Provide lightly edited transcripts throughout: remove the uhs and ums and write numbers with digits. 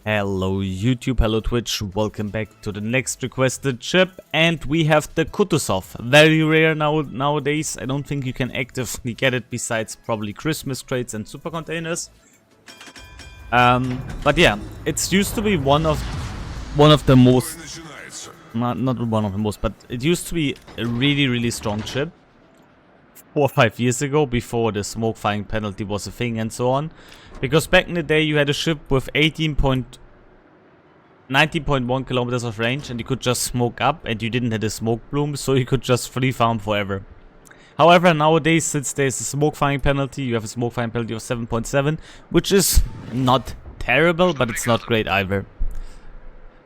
Hello YouTube, hello Twitch, welcome back to the next requested ship, and we have the Kutusov. Very rare nowadays. I don't think you can actively get it besides probably Christmas crates and super containers. But yeah, it's used to be one of the most, not one of the most, but it used to be a really strong ship 4 or 5 years ago, before the smoke firing penalty was a thing and so on. Because back in the day you had a ship with 19.1 kilometers of range and you could just smoke up and you didn't have a smoke bloom, so you could just free farm forever. However, nowadays, since there's a smoke firing penalty, you have a smoke firing penalty of 7.7, which is not terrible, but it's not great either.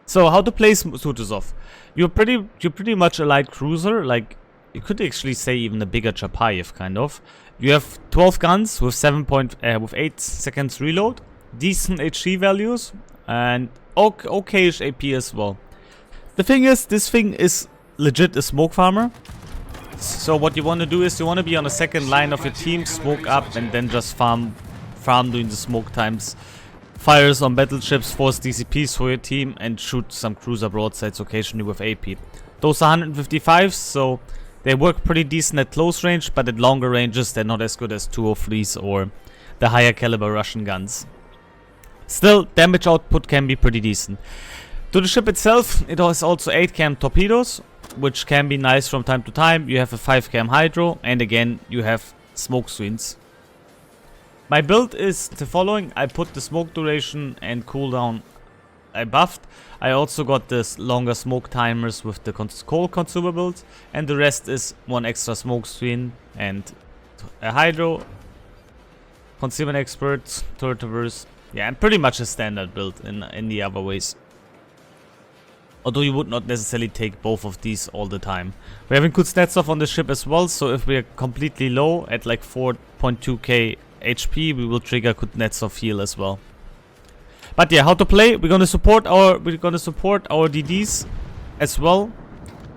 So how to play Kutusov? You're pretty much a light cruiser, like you could actually say even a bigger Chapayev kind of. You have 12 guns with 8 seconds reload, decent HE values, and okayish AP as well. The thing is, this thing is legit a smoke farmer. So what you want to do is you want to be on the second line of your team, smoke up, and then just farm during the smoke times. Fires on battleships, force DCPs for your team, and shoot some cruiser broadsides occasionally with AP. Those are 155s, so they work pretty decent at close range, but at longer ranges they're not as good as 203s or the higher caliber Russian guns. Still, damage output can be pretty decent. To the ship itself, it has also 8 cam torpedoes, which can be nice from time to time. You have a 5 cam hydro, and again you have smoke screens. My build is the following: I put the smoke duration and cooldown, I buffed. I also got this longer smoke timers with the coal consumables, and the rest is 1 extra smoke screen and a hydro, concealment experts, turret traverse. Yeah, and pretty much a standard build in the other ways. Although you would not necessarily take both of these all the time. We're having Kutusov on the ship as well, so if we're completely low at like 4.2k HP, we will trigger Kutusov heal as well. But yeah, how to play? We're gonna support our DDs as well,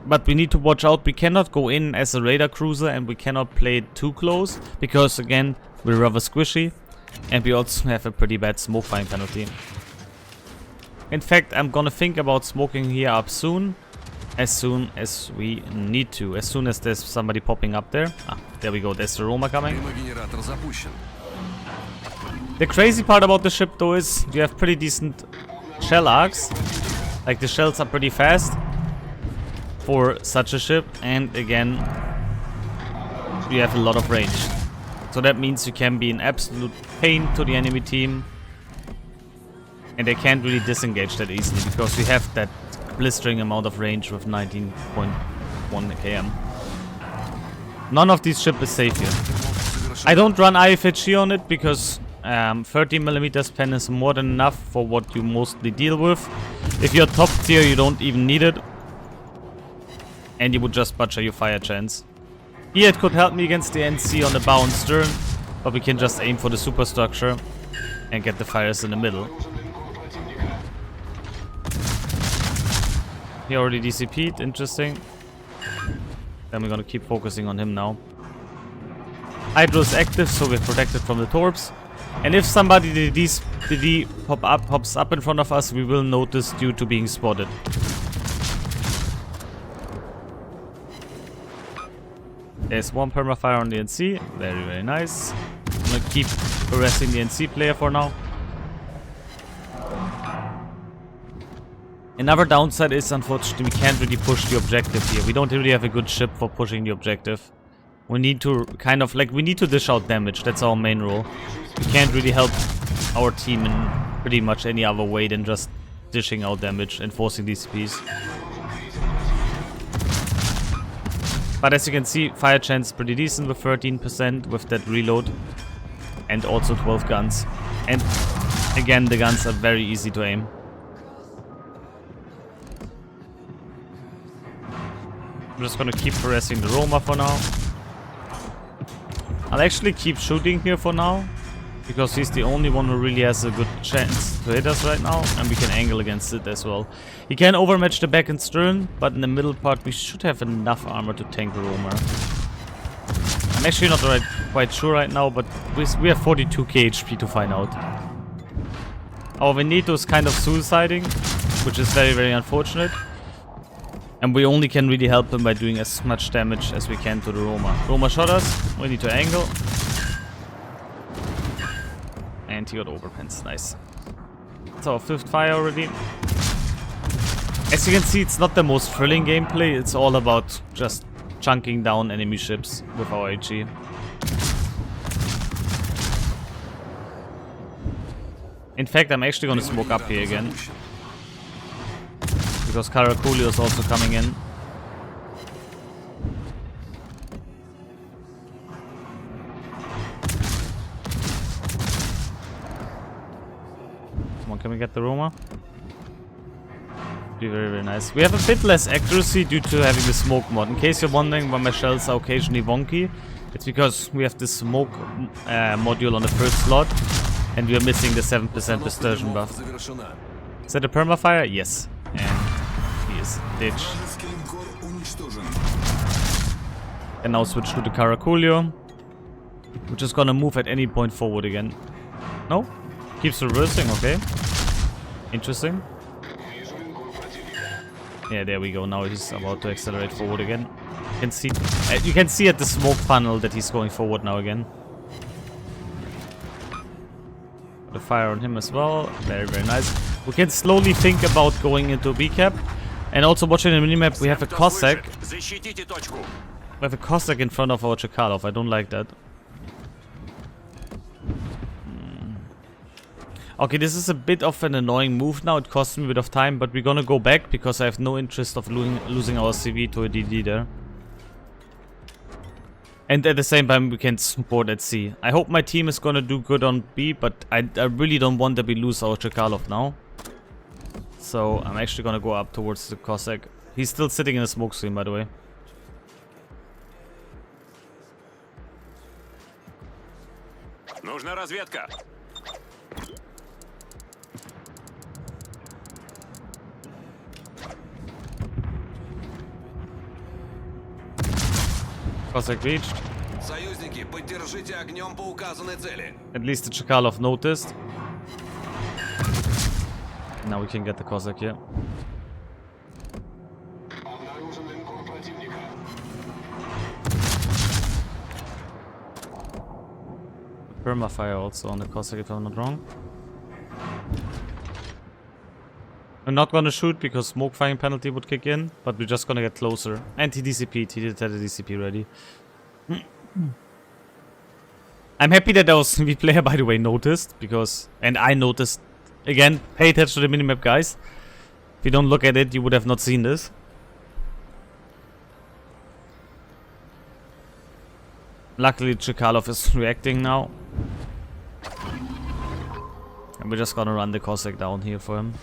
but we need to watch out. We cannot go in as a radar cruiser, and we cannot play it too close because again we're rather squishy, and we also have a pretty bad smoke firing penalty. In fact, I'm gonna think about smoking here up soon as we need to. As soon as there's somebody popping up there. Ah, there we go. There's the Roma coming. The crazy part about the ship though is you have pretty decent shell arcs. Like the shells are pretty fast for such a ship, and again you have a lot of range. So that means you can be an absolute pain to the enemy team, and they can't really disengage that easily because we have that blistering amount of range with 19.1 km. None of these ships is safe here. I don't run IFHE on it because 30mm pen is more than enough for what you mostly deal with. If you're top tier, you don't even need it, and you would just butcher your fire chance. Here it could help me against the NC on the bow and stern, but we can just aim for the superstructure and get the fires in the middle. He already DCP'd, interesting. Then we're gonna keep focusing on him now. Hydro is active, so we're protected from the torps. And if somebody DD pops up in front of us, we will notice due to being spotted. There's 1 permafire on the NC. Very nice. I'm gonna keep harassing the NC player for now. Another downside is, unfortunately, we can't really push the objective here. We don't really have a good ship for pushing the objective. We need to kind of, like, we need to dish out damage. That's our main role. We can't really help our team in pretty much any other way than just dishing out damage and forcing DCPs. But as you can see, fire chance is pretty decent with 13% with that reload. And also 12 guns. And again, the guns are very easy to aim. I'm just gonna keep harassing the Roma for now. I'll actually keep shooting here for now, because he's the only one who really has a good chance to hit us right now, and we can angle against it as well. He can overmatch the back and stern, but in the middle part we should have enough armor to tank the Roma. I'm actually not quite sure right now, but we have 42k HP to find out. Our Veneto is kind of suiciding, which is very, very unfortunate. And we only can really help him by doing as much damage as we can to the Roma. Roma shot us. We need to angle. And he got overpens. Nice. That's our 5th fire already. As you can see, it's not the most thrilling gameplay. It's all about just chunking down enemy ships with our HE. In fact, I'm actually gonna smoke up here again. Because Caracolio is also coming in. Come on, can we get the Roma? Be very, very nice. We have a bit less accuracy due to having the smoke mod. In case you're wondering why my shells are occasionally wonky, it's because we have this smoke module on the 1st slot. And we are missing the 7% distortion buff. Is that a permafire? Yes. And he is ditched. And now switch to the Caracolio, which is gonna move at any point forward again. No? Keeps reversing, okay. Interesting. Yeah, there we go. Now he's about to accelerate forward again. You can see at the smoke funnel that he's going forward now again. The fire on him as well. Very, very nice. We can slowly think about going into B cap. And also watching the minimap, we have a Cossack. We have a Cossack in front of our Chekalov. I don't like that. Okay, this is a bit of an annoying move now. It costs me a bit of time, but we're gonna go back because I have no interest of losing our CV to a DD there. And at the same time, we can support at C. I hope my team is gonna do good on B, but I really don't want that we lose our Chekalov now. So I'm actually gonna go up towards the Cossack. He's still sitting in a smoke screen, by the way. Нужна разведка. Cossack reached. Союзники, поддержите огнем по указанной цели. At least the Chekalov noticed. Now we can get the Cossack here. Permafire also on the Cossack if I'm not wrong. I'm not gonna shoot because smoke firing penalty would kick in, but we're just gonna get closer. And he DCP'd, he did have a DCP ready. I'm happy that our CV player, by the way, noticed, because, and I noticed, again, pay attention to the minimap, guys. If you don't look at it, you would have not seen this. Luckily, Chekalov is reacting now. And we're just gonna run the Cossack down here for him.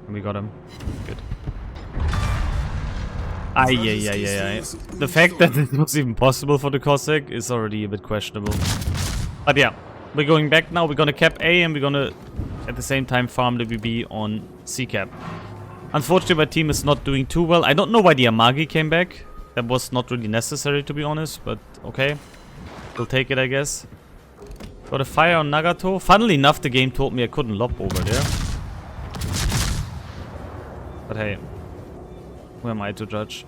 And we got him. Good. Ay. The fact that it was even possible for the Cossack is already a bit questionable. But yeah, we're going back now. We're gonna cap A and we're gonna at the same time farm the BB on C cap. Unfortunately, my team is not doing too well. I don't know why the Amagi came back. That was not really necessary, to be honest, but okay. We'll take it, I guess. Got a fire on Nagato. Funnily enough, the game told me I couldn't lob over there. But hey, who am I to judge?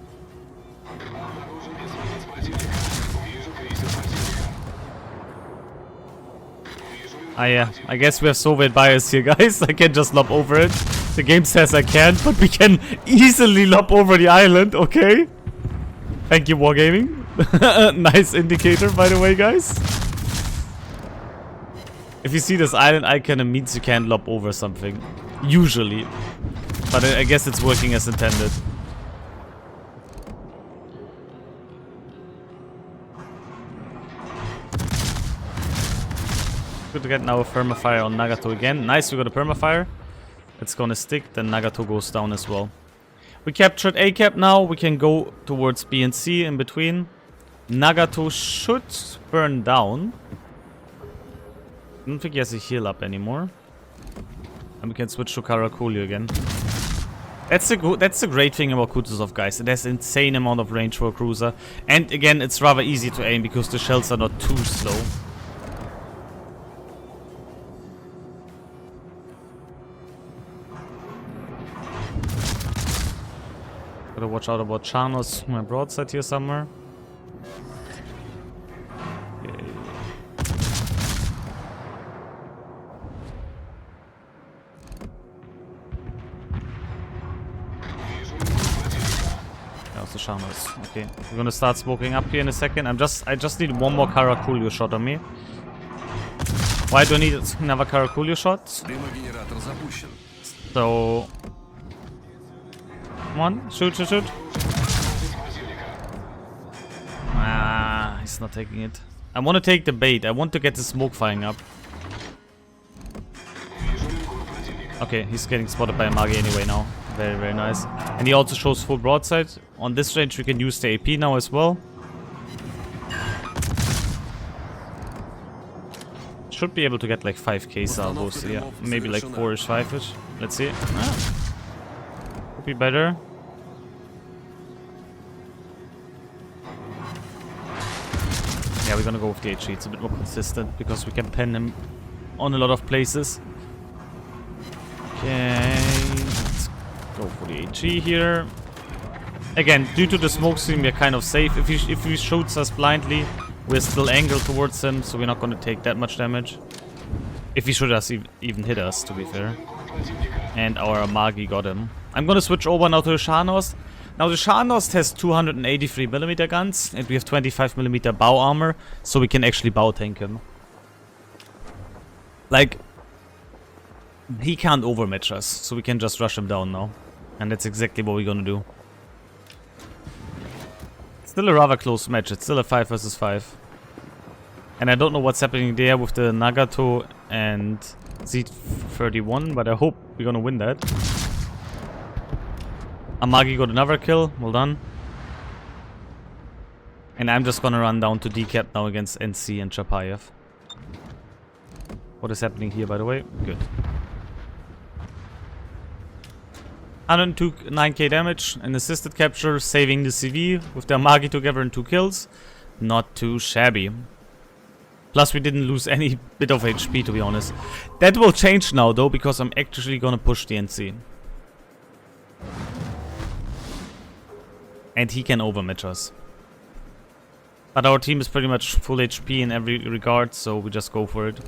Ah yeah, I guess we have Soviet bias here, guys. I can just lob over it. The game says I can't, but we can easily lob over the island, okay? Thank you, Wargaming. Nice indicator, by the way, guys. If you see this island icon, it means you can't lob over something. Usually. But I guess it's working as intended. Good to get now a permafire on Nagato again. Nice, we got a permafire. It's gonna stick, then Nagato goes down as well. We captured A cap now. We can go towards B and C in between. Nagato should burn down. I don't think he has a heal up anymore. And we can switch to Caracolio again. That's the great thing about Kutusov, guys. It has insane amount of range for a cruiser. And again, it's rather easy to aim because the shells are not too slow. Gotta watch out about Charnos, my broadside here somewhere. Okay. The Charnos. Okay, we're gonna start smoking up here in a second. I just need one more Karakulio shot on me. Why do I need another Karakulio shot? So, come on, shoot. Ah, he's not taking it. I want to take the bait. I want to get the smoke firing up. Okay, he's getting spotted by a Magi anyway now. Very, very nice. And he also shows full broadside. On this range we can use the AP now as well. Should be able to get like 5k salvos, yeah. Maybe like 4ish, 5ish. Let's see. Ah. Could be better. Yeah, we're gonna go with the HE. It's a bit more consistent because we can pen him on a lot of places. Okay, let's go for the HE here. Again, due to the smoke screen, we're kind of safe. If he shoots us blindly, we're still angled towards him, so we're not going to take that much damage. If he should even hit us, to be fair. And our Magi got him. I'm going to switch over now to the Charnos. Now the Charnos has 283mm guns, and we have 25mm bow armor, so we can actually bow tank him. Like, he can't overmatch us, so we can just rush him down now. And that's exactly what we're gonna do. Still a rather close match. It's still a 5 versus 5. And I don't know what's happening there with the Nagato and Z31, but I hope we're gonna win that. Amagi got another kill. Well done. And I'm just gonna run down to decap now against NC and Chapayev. What is happening here, by the way? Good. 102 9k damage, an assisted capture, saving the CV with the Amagi together and 2 kills. Not too shabby. Plus we didn't lose any bit of HP, to be honest. That will change now though, because I'm actually gonna push the NC. And he can overmatch us. But our team is pretty much full HP in every regard, so we just go for it.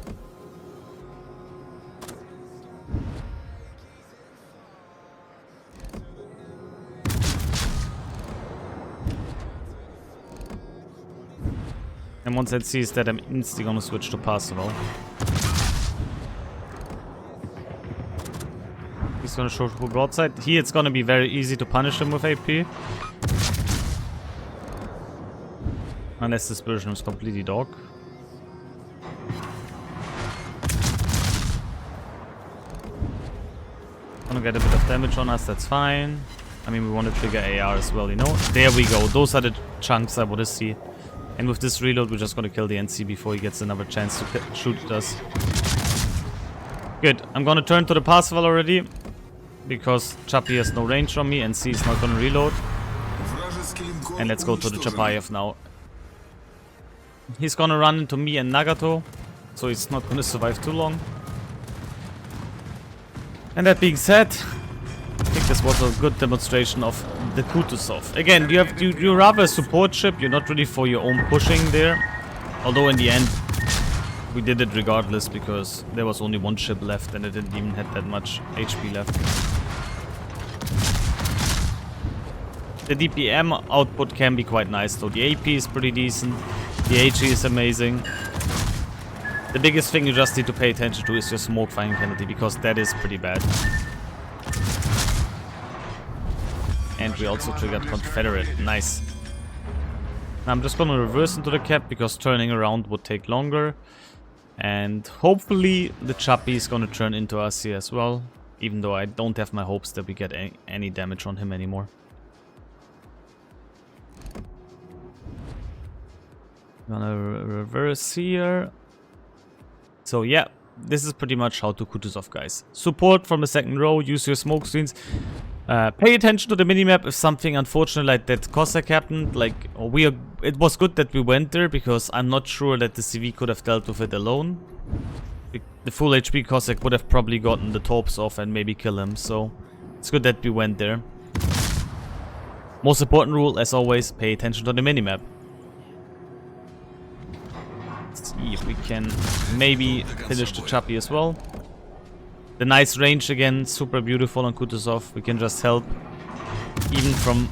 And once that sees that, I'm instantly gonna switch to Parseval. He's gonna show full broadside. Here it's gonna be very easy to punish him with AP. Unless this version is completely dog. Gonna get a bit of damage on us, that's fine. I mean, we want to trigger AR as well, you know? There we go, those are the chunks I want to see. And with this reload, we're just gonna kill the NC before he gets another chance to shoot at us. Good. I'm gonna turn to the Parseval already. Because Chappy has no range on me, NC is not gonna reload. And let's go to the Chapayev now. He's gonna run into me and Nagato. So he's not gonna survive too long. And that being said, I think this was a good demonstration of the Kutusov. Again, you're rather a support ship, you're not really for your own pushing there. Although in the end, we did it regardless because there was only one ship left and it didn't even have that much HP left. The DPM output can be quite nice though. The AP is pretty decent, the HE is amazing. The biggest thing you just need to pay attention to is your smoke firing penalty because that is pretty bad. And we also triggered Confederate. Nice. Now I'm just gonna reverse into the cap because turning around would take longer. And hopefully the Chappy is gonna turn into us here as well. Even though I don't have my hopes that we get any damage on him anymore. Gonna reverse here. So yeah, this is pretty much how to Kutusov, guys. Support from the second row, use your smoke screens. Pay attention to the minimap if something unfortunate like that Cossack happened. Like, it was good that we went there because I'm not sure that the CV could have dealt with it alone. The full HP Cossack would have probably gotten the torps off and maybe kill him. So it's good that we went there. Most important rule, as always, pay attention to the minimap. Let's see if we can maybe finish the Chappie as well. The nice range again, super beautiful on Kutusov. We can just help, even from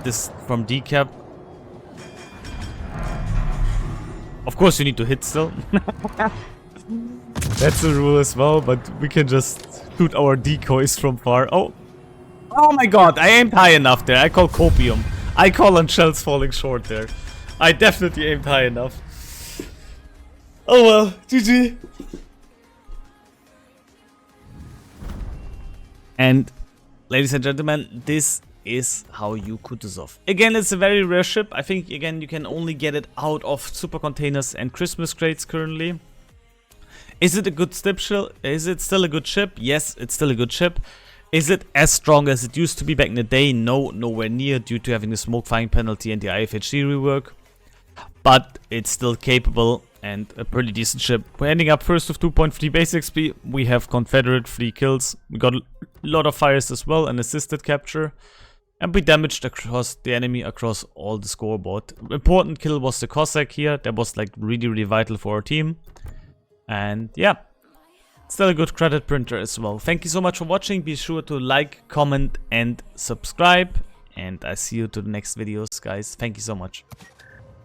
decap. Of course, you need to hit still. That's the rule as well, but we can just shoot our decoys from far. Oh my god! I aimed high enough there. I call copium. I call on shells falling short there. I definitely aimed high enough. Oh well, GG. And, ladies and gentlemen, this is how you Kutusov. Again, it's a very rare ship. I think, again, you can only get it out of super containers and Christmas crates currently. Is it a good ship? Is it still a good ship? Yes, it's still a good ship. Is it as strong as it used to be back in the day? No, nowhere near, due to having the smoke firing penalty and the IFHC rework. But it's still capable and a pretty decent ship. We're ending up first with 2.3 base XP. We have Confederate 3 kills. We got a lot of fires as well and assisted capture. And we damaged across the enemy across all the scoreboard. Important kill was the Cossack here. That was like really vital for our team. And yeah, still a good credit printer as well. Thank you so much for watching. Be sure to like, comment and subscribe. And I see you to the next videos, guys. Thank you so much.